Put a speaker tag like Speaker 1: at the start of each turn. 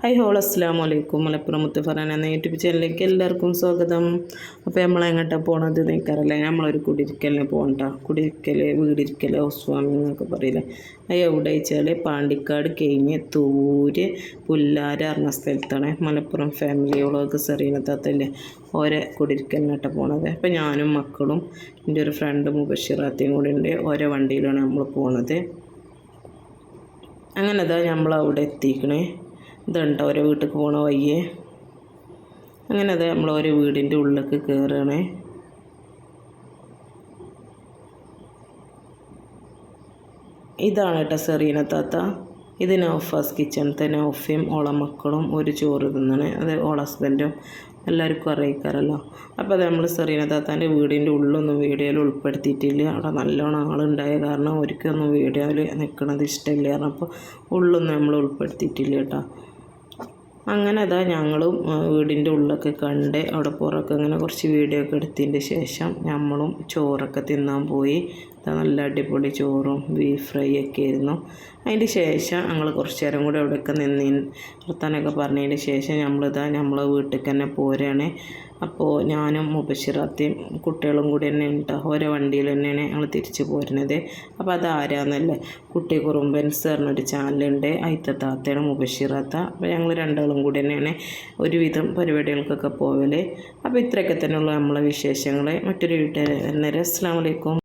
Speaker 1: Hi whole അസ്സലാമു അലൈക്കും. മലപ്പുറം മുത്തുഫറാൻ എന്ന യൂട്യൂബ് ചാനലിലേക്ക് എല്ലാവർക്കും സ്വാഗതം. അപ്പോൾ നമ്മളെങ്ങോട്ടാണ് പോണത് നിൽക്കാറില്ല, നമ്മളൊരു കുടിരിക്കലിന് പോകണ്ട. കുടിരിക്കൽ, വീടിരിക്കൽ, ഹൗസ് വാമിങ് എന്നൊക്കെ പറയില്ലേ. അത് എവിടെ വെച്ചാൽ പാണ്ടിക്കാട് കഴിഞ്ഞ് തൂര് പുല്ലാര അറിഞ്ഞ സ്ഥലത്താണ്. മലപ്പുറം ഫാമിലി വ്ളോഗ് സെറീന താത്തല്ലേ ഓരോ കുടിരിക്കലിനായിട്ടാണ് പോണത്. അപ്പോൾ ഞാനും മക്കളും എൻ്റെ ഒരു ഫ്രണ്ട് മുബഷിറാത്തയും കൂടി ഉണ്ട്. ഓരോ വണ്ടിയിലാണ് നമ്മൾ പോണത്. അങ്ങനെ അതാ നമ്മളവിടെ എത്തിക്കണേ. ഇതുണ്ട് ഓരോ വീട്ടിലേക്ക് പോകണ വയ്യേ. അങ്ങനെ അത് നമ്മൾ ഓരോ വീടിൻ്റെ ഉള്ളിലേക്ക് കയറുകയാണേ. ഇതാണ് കേട്ടോ സെറീന താത്ത. ഇത് നൗഫാസ് കിച്ചണത്തെ നൗഫയും ഓള മക്കളും ഒരു ചോറ് തിന്നണേ. അത് ഓള ഹസ്ബൻഡും എല്ലാവർക്കും അറിയിക്കാറല്ലോ. അപ്പോൾ അത് നമ്മൾ സെറീന താത്താൻ്റെ വീടിൻ്റെ ഉള്ളൊന്നും വീഡിയോയിൽ ഉൾപ്പെടുത്തിയിട്ടില്ല. അവിടെ നല്ലോണം ആളുണ്ടായ കാരണം ഒരിക്കലൊന്നും വീഡിയോയിൽ നിൽക്കണത് ഇഷ്ടമില്ല കാരണം അപ്പോൾ ഉള്ളൊന്നും നമ്മൾ ഉൾപ്പെടുത്തിയിട്ടില്ല കേട്ടോ. അങ്ങനെ അതാ ഞങ്ങളും വീടിൻ്റെ ഉള്ളൊക്കെ കണ്ട് അവിടെ പുറമൊക്കെ അങ്ങനെ കുറച്ച് വീഡിയോ ഒക്കെ എടുത്തതിൻ്റെ ശേഷം നമ്മളും ചോറൊക്കെ തിന്നാൻ പോയി. നല്ല അടിപൊളി ചോറും ബീഫ് ഫ്രൈ ഒക്കെ ആയിരുന്നു. അതിൻ്റെ ശേഷം ഞങ്ങൾ കുറച്ച് നേരം കൂടി അവിടെയൊക്കെ വർത്താനൊക്കെ പറഞ്ഞതിന് ശേഷം നമ്മളെ വീട്ടിലേക്ക് തന്നെ പോരുകയാണ്. അപ്പോൾ ഞാനും മുബഷിറാത്തയും കുട്ടികളും കൂടി തന്നെ ഉണ്ട്. ഓരോ വണ്ടിയിൽ തന്നെയാണ് ഞങ്ങൾ തിരിച്ച് പോരുന്നത്. അപ്പോൾ അത് ആരാന്നല്ലേ, കുട്ടി കുറുമ്പൻസ് പറഞ്ഞൊരു ചാനലുണ്ട്, അതിലത്തെ താത്തയാണ് മുബഷിറാത്ത. അപ്പോൾ ഞങ്ങൾ രണ്ടാളും കൂടി തന്നെയാണ് ഒരുവിധം പരിപാടികൾക്കൊക്കെ പോവൽ. അപ്പോൾ ഇത്രയൊക്കെ തന്നെയുള്ള നമ്മളെ വിശേഷങ്ങൾ. മറ്റൊരു വീട്ടിൽ അസ്സലാമു അലൈക്കും.